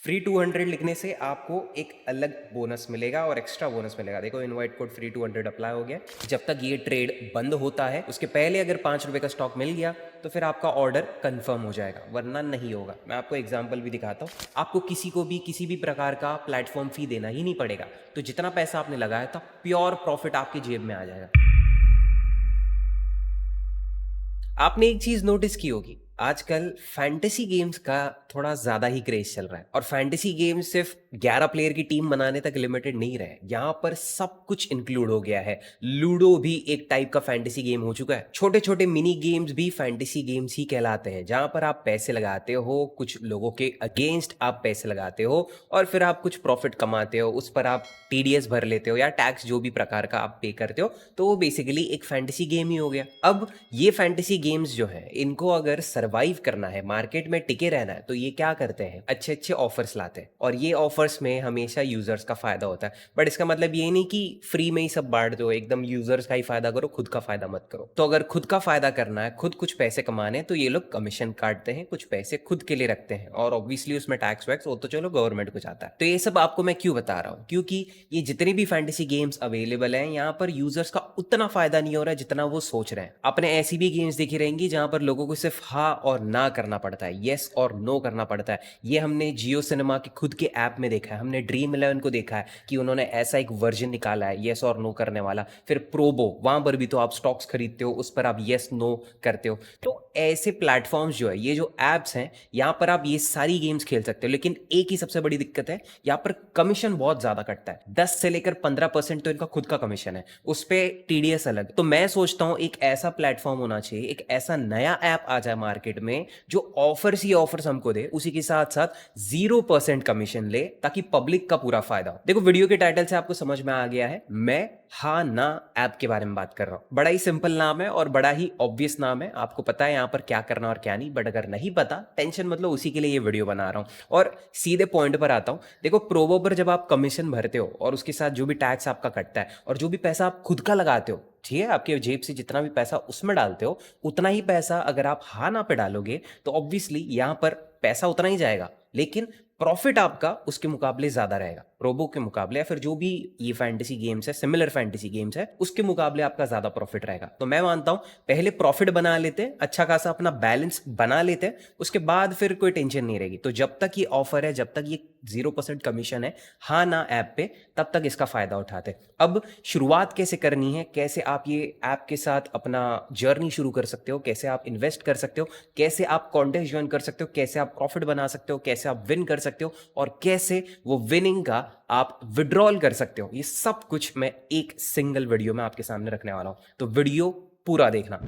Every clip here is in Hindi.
फ्री 200 लिखने से आपको एक अलग बोनस मिलेगा और एक्स्ट्रा बोनस मिलेगा। देखो इनवाइट कोड फ्री 200 अप्लाई हो गया। जब तक ये ट्रेड बंद होता है उसके पहले अगर 5 रुपए का स्टॉक मिल गया तो फिर आपका ऑर्डर कंफर्म हो जाएगा, वरना नहीं होगा। मैं आपको एग्जांपल भी दिखाता हूँ। आपको किसी को भी किसी भी प्रकार का प्लेटफॉर्म फी देना ही नहीं पड़ेगा। तो जितना पैसा आपने लगाया था प्योर प्रॉफिट आपकी जेब में आ जाएगा। आपने एक चीज नोटिस की होगी, आजकल फैंटेसी गेम्स का थोड़ा ज्यादा ही क्रेज चल रहा है। और फैंटेसी गेम्स सिर्फ 11 प्लेयर की टीम बनाने तक लिमिटेड नहीं रहे, यहाँ पर सब कुछ इंक्लूड हो गया है। लूडो भी एक टाइप का फैंटेसी गेम हो चुका है। छोटे छोटे मिनी गेम्स भी फैंटेसी गेम्स ही कहलाते हैं, जहां पर आप पैसे लगाते हो, कुछ लोगों के अगेंस्ट आप पैसे लगाते हो और फिर आप कुछ प्रॉफिट कमाते हो। उस पर आप टीडीएस भर लेते हो या टैक्स जो भी प्रकार का आप पे करते हो, तो वो बेसिकली एक फैंटेसी गेम ही हो गया। अब ये फैंटेसी गेम्स जो है, इनको अगर सरवाइव करना है, मार्केट में टिके रहना है, तो ये क्या करते हैं, अच्छे अच्छे ऑफर्स लाते हैं। और ये ऑफर्स में हमेशा यूजर्स का फायदा होता है। बट इसका मतलब ये नहीं कि फ्री में ही सब बांट दो, एकदम यूजर्स का ही फायदा करो, खुद का फायदा मत करो। तो अगर खुद का फायदा करना है, खुद कुछ पैसे कमाने, तो ये लोग कमीशन काटते हैं, कुछ पैसे खुद के लिए रखते हैं। और ऑब्वियसली उसमें टैक्स वैक्स वो तो चलो गवर्नमेंट को जाता है। तो ये सब आपको मैं क्यों बता रहा हूँ, क्योंकि ये जितने भी फैंटेसी गेम्स अवेलेबल हैं, यहाँ पर यूजर्स का उतना फायदा नहीं हो रहा है जितना वो सोच रहे हैं। आपने ऐसी भी गेम्स देखी रहेंगी जहां पर लोगों को सिर्फ हाँ और ना करना पड़ता है, यस और नो करना पड़ता है। ये हमने जियो सिनेमा के खुद के ऐप में देखा है, हमने ड्रीम 11 को देखा है कि उन्होंने ऐसा एक वर्जन निकाला है यस और नो करने वाला। फिर प्रोबो, वहां पर भी तो आप स्टॉक्स खरीदते हो, उस पर आप यस नो करते हो। तो ऐसे प्लेटफॉर्म्स जो है, ये जो एप्स हैं, यहाँ पर आप ये सारी गेम्स खेल सकते हो। लेकिन एक ही सबसे बड़ी दिक्कत है, यहाँ पर कमीशन बहुत ज्यादा कटता है। 10 से लेकर 15% तो इनका खुद का कमीशन है, उस पे टीडीएस अलग। तो मैं सोचता हूँ एक ऐसा प्लेटफॉर्म होना चाहिए, एक ऐसा नया ऐप आ जाए मार्केट में जो ऑफर्स ही ऑफर्स हमको दे, उसी के साथ साथ 0% कमीशन ले, ताकि पब्लिक का पूरा फायदा हो। देखो वीडियो के टाइटल से आपको समझ में आ गया है, मैं हाँ ना ऐप के बारे में बात कर रहा हूं। बड़ा ही सिंपल नाम है और बड़ा ही ऑब्वियस नाम है, आपको पता है यहां पर क्या करना और क्या नहीं। बट अगर नहीं पता, टेंशन मतलब उसी के लिए ये वीडियो बना रहा हूं और सीधे पॉइंट पर आता हूं। देखो प्रोबो पर जब आप कमीशन भरते हो और उसके साथ जो भी टैक्स आपका कटता है और जो भी पैसा आप खुद का लगाते हो, ठीक है, आपके जेब से जितना भी पैसा उसमें डालते हो, उतना ही पैसा अगर आप हाँ ना पे डालोगे तो ऑब्वियसली यहां पर पैसा उतना ही जाएगा, लेकिन प्रॉफिट आपका उसके मुकाबले ज्यादा रहेगा। प्रोबो के मुकाबले या फिर जो भी ये फैंटेसी गेम्स है, सिमिलर फैंटेसी गेम्स है, उसके मुकाबले आपका ज्यादा प्रॉफिट रहेगा। तो मैं मानता हूं पहले प्रॉफिट बना लेते हैं, अच्छा खासा अपना बैलेंस बना लेते हैं, उसके बाद फिर कोई टेंशन नहीं रहेगी। तो जब तक ये ऑफर है, जब तक ये 0% कमीशन है हाँ ना ऐप पे, तब तक इसका फायदा उठाते हैं। अब शुरुआत कैसे करनी है, कैसे आप ये ऐप के साथ अपना जर्नी शुरू कर सकते हो, कैसे आप इन्वेस्ट कर सकते हो, कैसे आप कॉन्टेस्ट ज्वाइन कर सकते हो, कैसे आप प्रॉफिट बना सकते हो, कैसे आप विन कर सकते हो और कैसे वो विनिंग का आप विड्रॉल कर सकते हो, ये सब कुछ मैं एक सिंगल वीडियो में आपके सामने रखने वाला हूं। तो वीडियो पूरा देखना।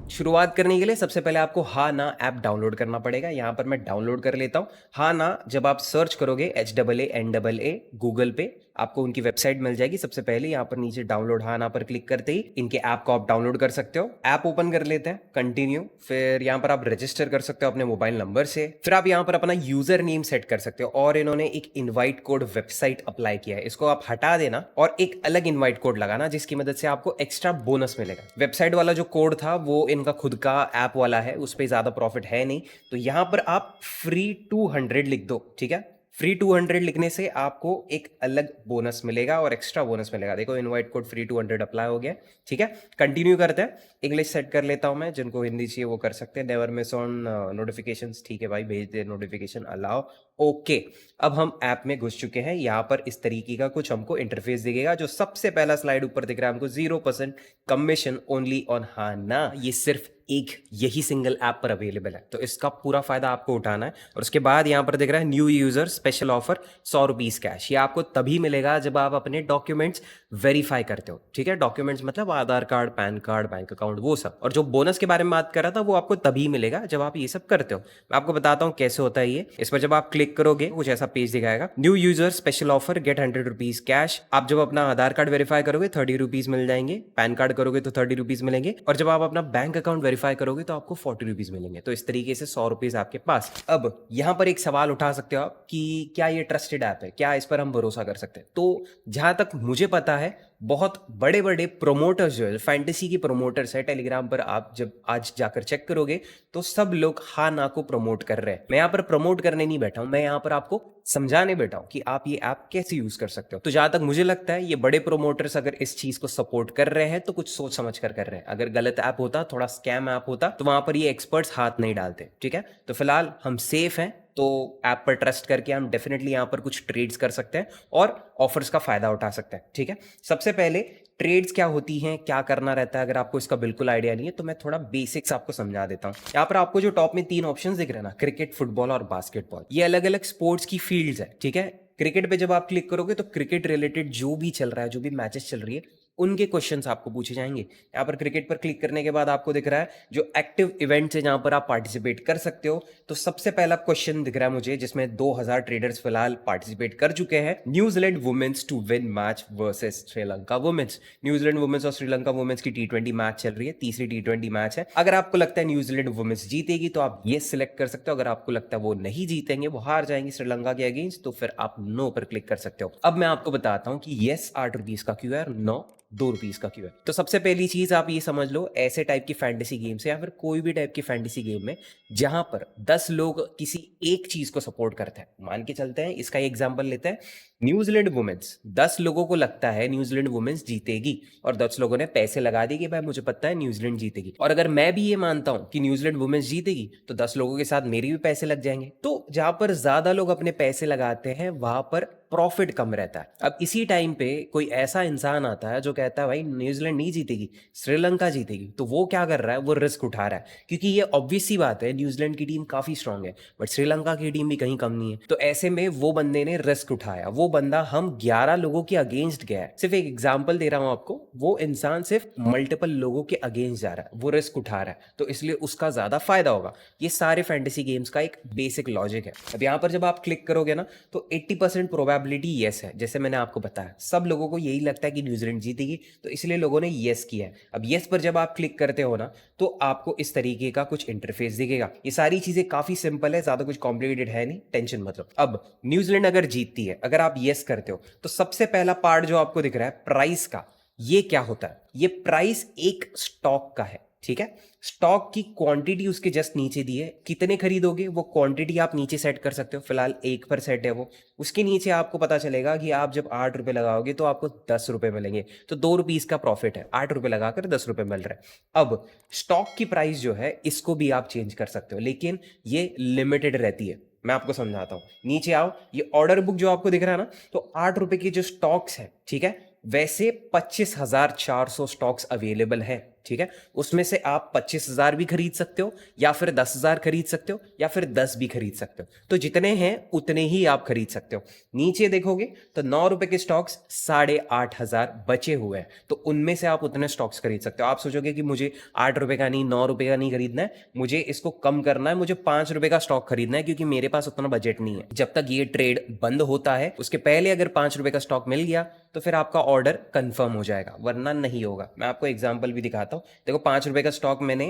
शुरुआत करने के लिए सबसे पहले आपको हाँ ना ऐप डाउनलोड करना पड़ेगा। यहां पर मैं डाउनलोड कर लेता हूं। हाँ ना जब आप सर्च करोगे HAANAA गूगल पे, आपको उनकी वेबसाइट मिल जाएगी। सबसे पहले यहाँ पर नीचे डाउनलोड हाँ ना पर क्लिक करते ही इनके ऐप को आप डाउनलोड कर सकते हो। ऐप ओपन कर लेते हैं, कंटिन्यू। फिर यहाँ पर आप रजिस्टर कर सकते हो अपने मोबाइल नंबर से। फिर आप यहाँ पर अपना यूजर नेम सेट कर सकते हो और इन्होंने एक इनवाइट कोड वेबसाइट अप्लाई किया है, इसको आप हटा देना और एक अलग इनवाइट कोड लगाना, जिसकी मदद से आपको एक्स्ट्रा बोनस मिलेगा। वेबसाइट वाला जो कोड था वो इनका खुद का ऐप वाला है, उस पर ज्यादा प्रॉफिट है नहीं। तो यहां पर आप फ्री 200 लिख दो, ठीक है। फ्री 200 लिखने से आपको एक अलग बोनस मिलेगा और एक्स्ट्रा बोनस मिलेगा। देखो इनवाइट कोड फ्री 200 अप्लाई हो गया, ठीक है। कंटिन्यू करते हैं। इंग्लिश सेट कर लेता हूं मैं, जिनको हिंदी चाहिए वो कर सकते हैं। नेवर मिस ऑन नोटिफिकेशंस, ठीक है भाई, भेज दे नोटिफिकेशन, अलाउ, ओके। अब हम ऐप में घुस चुके हैं। यहाँ पर इस तरीके का कुछ हमको इंटरफेस दिखेगा। जो सबसे पहला स्लाइड ऊपर दिख रहा है हमको, 0% कमीशन ओनली ऑन हाँ ना, ये सिर्फ एक यही सिंगल ऐप पर अवेलेबल है। तो इसका पूरा फायदा आपको उठाना है। और उसके बाद यहाँ पर दिख रहा है new user special offer 100 rupees cash. ये आपको तभी मिलेगा जब आप अपने डॉक्यूमेंट्स वेरीफाई करते हो, ठीक है। डॉक्यूमेंट्स मतलब Aadhaar card, PAN card, bank account, वो सब। और जो बोनस के बारे में बात कर रहा था वो आपको तभी मिलेगा जब आप ये सब करते हो। मैं आपको बताता हूँ कैसे होता है ये। इस पर जब आप क्लिक करोगे कुछ ऐसा पेज दिखाएगा, new user special offer, get 100 rupees cash. आप जब अपना आधार कार्ड वेरीफाई करोगे 30 रुपीज मिल जाएंगे, पैन कार्ड करोगे तो 30 रुपीज मिलेंगे, और जब आप अपना बैंक अकाउंट वेरीफाई करोगे तो आपको 40 रुपीज मिलेंगे। तो इस तरीके से 100 रुपीज आपके पास। अब यहां पर एक सवाल उठा सकते हो आप कि क्या ये ट्रस्टेड ऐप है, क्या इस पर हम भरोसा कर सकते हैं। तो जहां तक मुझे पता है बहुत बड़े बड़े प्रोमोटर्स जो है, फैंटेसी के प्रोमोटर्स है, टेलीग्राम पर आप जब आज जाकर चेक करोगे तो सब लोग हा ना को प्रमोट कर रहे हैं। मैं यहाँ पर प्रमोट करने नहीं बैठा हूँ, मैं यहाँ पर आपको समझाने बैठा हूँ कि आप ये ऐप कैसे यूज कर सकते हो। तो जहां तक मुझे लगता है ये बड़े प्रोमोटर्स अगर इस चीज को सपोर्ट कर रहे हैं तो कुछ सोच समझ कर रहे हैं। अगर गलत ऐप होता, थोड़ा स्कैम ऐप होता, तो वहां पर ये एक्सपर्ट्स हाथ नहीं डालते। ठीक है, तो फिलहाल हम सेफ हैं, तो ऐप पर ट्रस्ट करके हम डेफिनेटली यहाँ पर कुछ ट्रेड्स कर सकते हैं और ऑफर्स का फायदा उठा सकते हैं। ठीक है, सबसे पहले ट्रेड्स क्या होती हैं, क्या करना रहता है, अगर आपको इसका बिल्कुल आइडिया नहीं है तो मैं थोड़ा बेसिक्स आपको समझा देता हूँ। यहाँ पर आपको जो टॉप में 3 ऑप्शंस दिख रहे हैं ना, क्रिकेट, फुटबॉल और बास्केटबॉल, ये अलग अलग स्पोर्ट्स की फील्ड्स है। ठीक है, क्रिकेट पे जब आप क्लिक करोगे तो क्रिकेट रिलेटेड जो भी चल रहा है, जो भी मैचेस चल रही है, उनके क्वेश्चंस आपको पूछे जाएंगे। यहाँ पर क्रिकेट पर क्लिक करने के बाद आपको दिख रहा है जो एक्टिव इवेंट्स है जहां पर आप पार्टिसिपेट कर सकते हो। तो सबसे पहला क्वेश्चन दिख रहा है मुझे जिसमें 2000 ट्रेडर्स फिलहाल पार्टिसिपेट कर चुके हैं। New Zealand women's to win match versus Sri Lanka women's. New Zealand women's और श्रीलंका वुमेन्स की T20 मैच चल रही है, तीसरी T20 मैच है। अगर आपको लगता है न्यूजीलैंड वुमेन्स जीतेगी तो आप ये सिलेक्ट कर सकते हो। अगर आपको लगता है वो नहीं जीतेंगे, वो हार जाएंगी श्रीलंका के अगेंस्ट, तो फिर आप नो पर क्लिक कर सकते हो। अब मैं आपको बताता हूं कि येस 8 रुपीज का क्यों है और नो 2 रुपीज का क्यों है। तो सबसे पहली चीज आप ये समझ लो, ऐसे टाइप की फैंटेसी गेम से या फिर कोई भी टाइप की फैंटेसी गेम में जहां पर 10 लोग किसी एक चीज को सपोर्ट करते हैं, मान के चलते हैं, इसका एग्जांपल लेते हैं, न्यूजीलैंड वुमेन्स, 10 लोगों को लगता है न्यूजीलैंड वुमेन्स जीतेगी और 10 लोगों ने पैसे लगा दिए कि भाई मुझे पता है न्यूजीलैंड जीतेगी, और अगर मैं भी ये मानता हूं कि न्यूजीलैंड वुमेन्स जीतेगी तो 10 लोगों के साथ मेरे भी पैसे लग जाएंगे। तो जहां पर ज्यादा लोग अपने पैसे लगाते हैं वहां पर प्रॉफिट कम रहता है। अब इसी टाइम पे कोई ऐसा इंसान आता है जो कहता है भाई न्यूजीलैंड नहीं जीतेगी, श्रीलंका जीतेगी, तो वो क्या कर रहा है, वो रिस्क उठा रहा है, क्योंकि ये ऑब्वियस सी बात है न्यूजीलैंड की टीम काफी स्ट्रांग है बट श्रीलंका की टीम भी कहीं कम नहीं है। तो ऐसे में वो बंदे ने रिस्क उठाया, वो बंदा हम 11 लोगों के अगेंस्ट गया है। सिर्फ एक एग्जाम्पल दे रहा हूं आपको, वो इंसान सिर्फ मल्टीपल लोगों के अगेंस्ट जा रहा है, वो रिस्क उठा रहा है, तो इसलिए उसका ज्यादा फायदा होगा। ये सारे फैंटेसी गेम्स का एक बेसिक लॉजिक है। अब यहाँ पर जब आप क्लिक करोगे ना तो 80% प्रोबेबिलिटी येस है। जैसे मैंने आपको बताया, सब लोगों को यही लगता है कि न्यूजीलैंड जीतेगी, तो इसलिए लोगों ने येस किया है। अब येस पर जब आप क्लिक करते हो ना तो आपको इस तरीके का कुछ इंटरफेस दिखेगा। ये सारी चीजें काफी सिंपल है, ज्यादा कुछ कॉम्प्लिकेटेड है नहीं, टेंशन मत लो। अब न्यूजीलैंड अगर जीतती है, अगर आप येस करते हो, तो सबसे पहला पार्ट जो आपको दिख रहा है प्राइस का, ये क्या होता है, ये प्राइस एक स्टॉक का है। ठीक है, स्टॉक की क्वांटिटी उसके जस्ट नीचे दी है, कितने खरीदोगे वो क्वांटिटी आप नीचे सेट कर सकते हो, फिलहाल 1 पर सेट है वो। उसके नीचे आपको पता चलेगा कि आप जब 8 रुपए लगाओगे तो आपको 10 रुपए मिलेंगे, तो 2 रुपीज का प्रॉफिट है, 8 रुपए लगाकर 10 रुपए मिल रहा है। अब स्टॉक की प्राइस जो है इसको भी आप चेंज कर सकते हो, लेकिन ये लिमिटेड रहती है। मैं आपको समझाता हूं, नीचे आओ, ये ऑर्डर बुक जो आपको दिख रहा है ना, तो 8 रुपए के जो स्टॉक्स है, ठीक है, वैसे 25,400 स्टॉक्स अवेलेबल है। ठीक है, उसमें से आप 25,000 भी खरीद सकते हो या फिर 10,000 खरीद सकते हो या फिर 10 भी खरीद सकते हो, तो जितने हैं उतने ही आप खरीद सकते हो। नीचे देखोगे तो 9 रुपए के स्टॉक्स 8,500 बचे हुए हैं, तो उनमें से आप उतने स्टॉक्स खरीद सकते हो। आप सोचोगे कि मुझे 8 रुपए का नहीं, 9 रुपए का नहीं खरीदना है, मुझे इसको कम करना है, मुझे 5 रुपए का स्टॉक खरीदना है क्योंकि मेरे पास उतना बजट नहीं है। जब तक ये ट्रेड बंद होता है उसके पहले अगर 5 रुपए का स्टॉक मिल गया तो फिर आपका ऑर्डर कंफर्म हो जाएगा, वरना नहीं होगा। मैं आपको एग्जांपल भी दिखाता हूं। देखो 5 रुपए का स्टॉक मैंने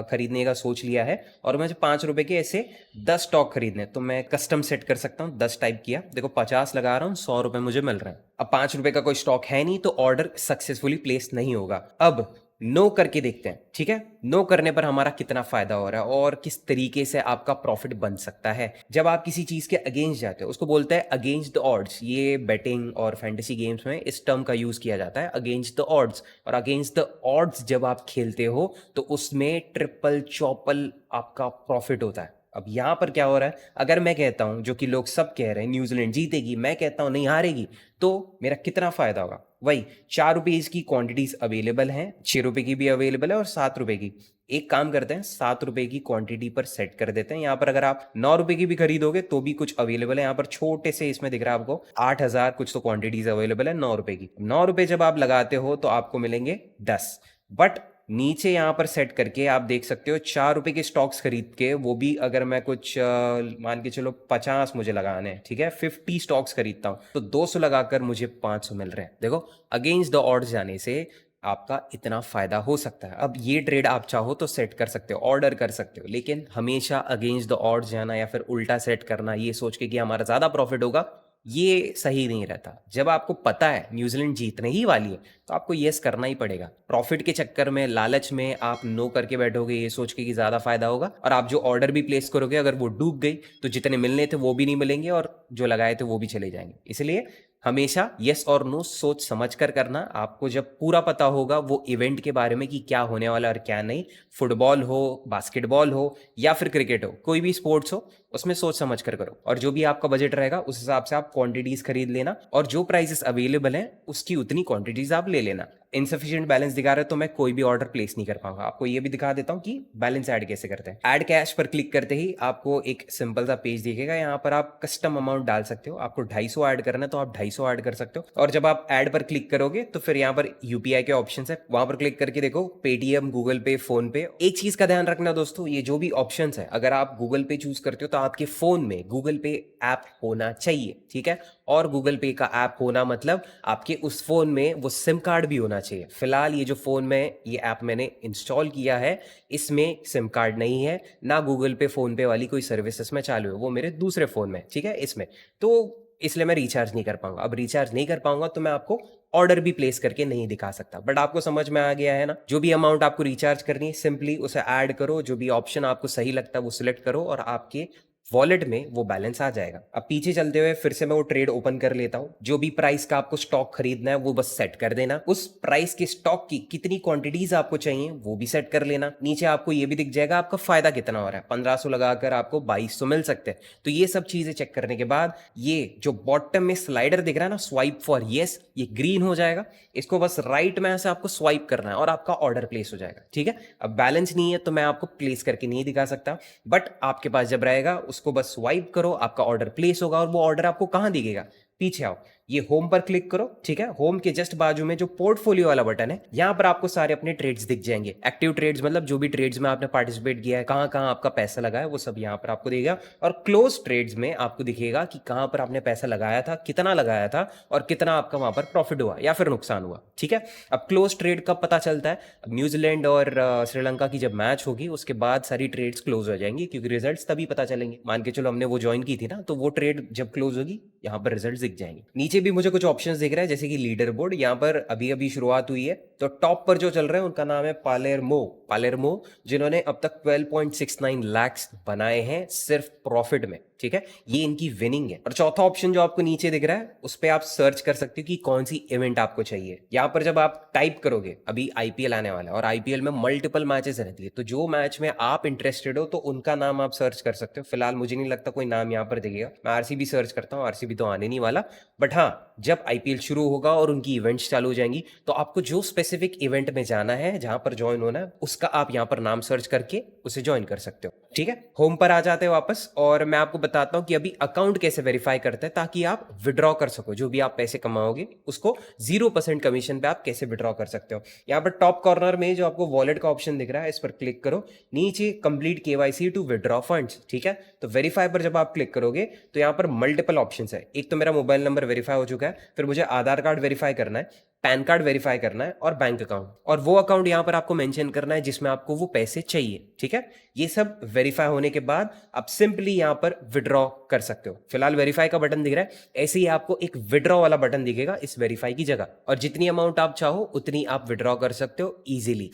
खरीदने का सोच लिया है और मुझे 5 रुपए के ऐसे 10 स्टॉक खरीदने, तो मैं कस्टम सेट कर सकता हूं, 10 टाइप किया, देखो 50 लगा रहा हूं, 100 रुपए मुझे मिल रहे हैं। अब 5 रुपए का कोई स्टॉक है नहीं तो ऑर्डर सक्सेसफुली प्लेस नहीं होगा। अब नो करके देखते हैं, ठीक है, नो करने पर हमारा कितना फायदा हो रहा है और किस तरीके से आपका प्रॉफिट बन सकता है। जब आप किसी चीज के अगेंस्ट जाते हो, उसको बोलते हैं अगेंस्ट द ऑड्स। ये बेटिंग और फैंटेसी गेम्स में इस टर्म का यूज किया जाता है, अगेंस्ट द ऑड्स। और अगेंस्ट द ऑड्स जब आप खेलते हो तो उसमें ट्रिपल चौपल आपका प्रॉफिट होता है। अब यहां पर क्या हो रहा है, अगर मैं कहता हूं, जो कि लोग सब कह रहे हैं न्यूजीलैंड जीतेगी, मैं कहता हूं नहीं हारेगी, तो मेरा कितना फायदा होगा, वही 4 रुपीज की क्वांटिटीज अवेलेबल हैं, 6 रुपए की भी अवेलेबल है और 7 रुपए की। एक काम करते हैं, 7 रुपए की क्वांटिटी पर सेट कर देते हैं। यहाँ पर अगर आप 9 रुपए की भी खरीदोगे तो भी कुछ अवेलेबल है। यहाँ पर छोटे से इसमें दिख रहा है आपको 8,000 कुछ तो क्वांटिटीज अवेलेबल है 9 रुपए की। 9 रुपए जब आप लगाते हो तो आपको मिलेंगे 10, बट नीचे यहां पर सेट करके आप देख सकते हो 4 रुपए के स्टॉक्स खरीद के, वो भी अगर मैं कुछ मान के चलो 50 मुझे लगाने हैं, ठीक है, 50 स्टॉक्स खरीदता हूं तो 200 लगाकर मुझे 500 मिल रहे हैं। देखो अगेंस्ट द ऑड्स जाने से आपका इतना फायदा हो सकता है। अब ये ट्रेड आप चाहो तो सेट कर सकते हो, ऑर्डर कर सकते हो, लेकिन हमेशा अगेंस्ट द ऑड्स जाना या फिर उल्टा सेट करना ये सोच के कि हमारा ज्यादा प्रॉफिट होगा, ये सही नहीं रहता। जब आपको पता है न्यूजीलैंड जीतने ही वाली है तो आपको येस करना ही पड़ेगा। प्रॉफिट के चक्कर में, लालच में आप नो करके बैठोगे ये सोच के कि ज़्यादा फायदा होगा, और आप जो ऑर्डर भी प्लेस करोगे अगर वो डूब गई तो जितने मिलने थे वो भी नहीं मिलेंगे और जो लगाए थे वो भी चले जाएंगे। इसलिए हमेशा येस और नो सोच समझ कर करना। आपको जब पूरा पता होगा वो इवेंट के बारे में कि क्या होने वाला और क्या नहीं, फुटबॉल हो, बास्केटबॉल हो या फिर क्रिकेट हो, कोई भी स्पोर्ट्स हो, उसमें सोच समझ कर करो। और जो भी आपका बजट रहेगा उस हिसाब से आप क्वांटिटीज खरीद लेना, और जो प्राइसेस अवेलेबल हैं उसकी उतनी क्वांटिटीज आप ले लेना। इनसफिशिएंट बैलेंस दिखा रहे तो मैं कोई भी ऑर्डर प्लेस नहीं कर पाऊंगा। आपको ये भी दिखा देता हूँ कि बैलेंस ऐड कैसे करते हैं। ऐड कैश पर क्लिक करते ही आपको एक सिंपल सा पेज दिखेगा। यहाँ पर आप कस्टम अमाउंट डाल सकते हो। आपको 250 ऐड करना है तो आप 250 ऐड कर सकते हो। और जब आप ऐड पर क्लिक करोगे तो फिर यहाँ पर यूपीआई के ऑप्शन है, वहां पर क्लिक करके देखो पेटीएम, गूगल पे, फोन पे। एक चीज का ध्यान रखना दोस्तों, ये जो भी ऑप्शन है अगर आप गूगल पे चूज करते हो तो आपके फोन में गूगल पे ऐप होना चाहिए, ठीक है। और गूगल पे का ऐप होना मतलब आपके उस फोन में वो सिम कार्ड भी होना चाहिए। फिलहाल ये जो फोन में ये ऐप मैंने इंस्टॉल किया है इसमें सिम कार्ड नहीं है, ना गूगल पे फोन पे वाली कोई सर्विसेज में चालू है, वो मेरे दूसरे फोन में, ठीक है, इसमें। तो इसलिए मैं रिचार्ज नहीं कर पाऊंगा। अब रिचार्ज नहीं कर पाऊंगा तो मैं आपको ऑर्डर भी प्लेस करके नहीं दिखा सकता। बट आपको समझ में आ गया है ना, जो भी अमाउंट आपको रिचार्ज करनी है सिंपली उसे ऐड करो, जो भी ऑप्शन आपको सही लगता है वो सिलेक्ट करो और आपके वॉलेट में वो बैलेंस आ जाएगा। अब पीछे चलते हुए फिर से मैं वो ट्रेड ओपन कर लेता हूं। जो भी प्राइस का आपको स्टॉक खरीदना है वो बस सेट कर देना। उस प्राइस के स्टॉक की कितनी क्वांटिटीज आपको चाहिए वो भी सेट कर लेना। नीचे आपको ये भी दिख जाएगा आपका फायदा कितना हो रहा है। 1500 लगाकर आपको 2200 मिल सकते हैं। तो ये सब चीजें चेक करने के बाद ये जो बॉटम में स्लाइडर दिख रहा है ना, स्वाइप फॉर येस, ये ग्रीन हो जाएगा। इसको बस राइट में से आपको स्वाइप करना है और आपका ऑर्डर प्लेस हो जाएगा, ठीक है। अब बैलेंस नहीं है तो मैं आपको प्लेस करके नहीं दिखा सकता, बट आपके पास जब रहेगा उसको बस स्वाइप करो, आपका ऑर्डर प्लेस होगा। और वो ऑर्डर आपको कहां दिखेगा, पीछे आओ, ये होम पर क्लिक करो, ठीक है। होम के जस्ट बाजू में जो पोर्टफोलियो वाला बटन है यहां पर आपको सारे अपने ट्रेड्स दिख जाएंगे। एक्टिव ट्रेड्स मतलब जो भी ट्रेड्स में आपने पार्टिसिपेट किया है, कहां कहां आपका पैसा लगा है, वो सब यहां पर आपको दिखेगा। और क्लोज ट्रेड्स में आपको दिखेगा कि कहां पर आपने पैसा लगाया था, कितना लगाया था और कितना आपका वहां पर प्रॉफिट हुआ या फिर नुकसान हुआ, ठीक है। अब क्लोज ट्रेड कब पता चलता है, न्यूजीलैंड और श्रीलंका की जब मैच होगी उसके बाद सारी ट्रेड्स क्लोज हो जाएंगी, क्योंकि रिजल्ट्स तभी पता चलेंगे। मान के चलो हमने वो ज्वाइन की थी ना, तो वो ट्रेड जब क्लोज होगी यहाँ पर रिजल्ट दिख जाएंगे। नीचे भी मुझे कुछ ऑप्शंस दिख रहा है जैसे कि लीडर बोर्ड, यहाँ पर अभी अभी शुरुआत हुई है। तो टॉप पर जो चल रहे हैं उनका नाम है पालेर्मो, जिन्होंने अब तक 12.69 लाख बनाए हैं सिर्फ प्रॉफिट में, ठीक है। ये इनकी विनिंग है। और चौथा ऑप्शन जो आपको नीचे दिख रहा है उस पर आप सर्च कर सकते हो कि कौन सी इवेंट आपको चाहिए। यहाँ पर जब आप टाइप करोगे, अभी आईपीएल आने वाला है और आईपीएल में मल्टीपल मैचेस रहती है, तो जो मैच में आप इंटरेस्टेड हो तो उनका नाम आप सर्च कर सकते हो। फिलहाल मुझे नहीं लगता कोई नाम यहाँ पर दिखेगा। मैं आरसीबी सर्च करता हूँ, आरसीबी तो आने नहीं वाला। बट हाँ, जब आईपीएल शुरू होगा और उनकी इवेंट्स चालू हो जाएंगी तो आपको जो स्पेसिफिक इवेंट में जाना है, जहां पर ज्वाइन होना है, उसका आप यहाँ पर नाम सर्च करके उसे ज्वाइन कर सकते हो, ठीक है। होम पर आ जाते हो वापस, और मैं आपको बताता हूँ कि अभी अकाउंट कैसे वेरीफाई करते हैं ताकि आप विड्रॉ कर सको। जो भी आप पैसे कमाओगे उसको 0% कमीशन पे आप कैसे विड्रॉ कर सकते हो। यहाँ पर टॉप कॉर्नर में जो आपको वॉलेट का ऑप्शन दिख रहा है इस पर क्लिक करो। नीचे complete KYC to withdraw funds, ठीक है। तो वेरीफाई पर जब आप क्लिक करोगे तो यहाँ पर मल्टीपल ऑप्शंस है। एक तो मेरा मोबाइल नंबर वेरीफाई हो चुका है, फिर मुझे आधार कार्ड वेरीफाई करना है, पैन कार्ड वेरीफाई करना है और बैंक अकाउंट, और वो अकाउंट यहां पर आपको मेंशन करना है जिसमें आपको वो पैसे चाहिए, ठीक है। ये सब वेरीफाई होने के बाद आप सिंपली यहां पर विड्रॉ कर सकते हो। फिलहाल वेरीफाई का बटन दिख रहा है, ऐसे ही आपको एक विड्रॉ वाला बटन दिखेगा इस वेरीफाई की जगह, और जितनी अमाउंट आप चाहो उतनी आप विड्रॉ कर सकते हो इजीली।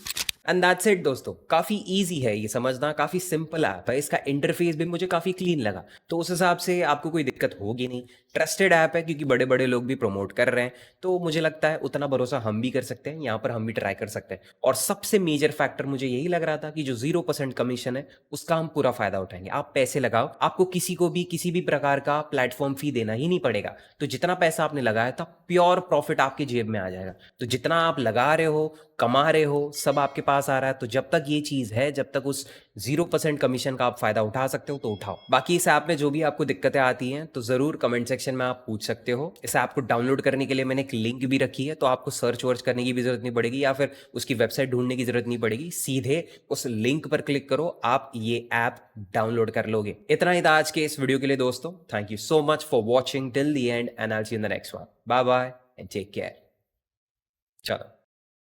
एंड दैट्स इट दोस्तों, काफी इजी है ये समझना, काफी सिंपल ऐप है। इसका इंटरफेस भी मुझे काफी क्लीन लगा, तो उस हिसाब से आपको कोई दिक्कत होगी नहीं। ट्रस्टेड ऐप है क्योंकि बड़े बड़े लोग भी प्रमोट कर रहे हैं, तो मुझे लगता है उतना भरोसा हम भी कर सकते हैं, यहाँ पर हम भी ट्राई कर सकते हैं। और सबसे मेजर फैक्टर मुझे यही लग रहा था कि जो 0% कमीशन है उसका हम पूरा फायदा उठाएंगे। आप पैसे लगाओ, आपको किसी को भी किसी भी प्रकार का प्लेटफॉर्म फी देना ही नहीं पड़ेगा। तो जितना पैसा आपने लगाया था प्योर प्रॉफिट आपकी जेब में आ जाएगा। तो जितना आप लगा रहे हो, कमा रहे हो, सब आपके पास आ रहा है। तो जब तक ये चीज है, जब तक उस 0% कमीशन का आप फायदा उठा सकते हो तो उठाओ। बाकी इस ऐप में जो भी आपको दिक्कतें आती हैं तो जरूर कमेंट सेक्शन में आप पूछ सकते हो। इस ऐप को डाउनलोड करने के लिए मैंने एक लिंक भी रखी है, तो आपको सर्च वर्च करने की भी जरूरत नहीं पड़ेगी या फिर उसकी वेबसाइट ढूंढने की जरूरत नहीं पड़ेगी। सीधे उस लिंक पर क्लिक करो, आप ये ऐप डाउनलोड कर लोगे। इतना ही था आज के इस वीडियो के लिए दोस्तों। Thank you so much for watching till the end and I will see you in the next one. Bye bye and take care. चलो।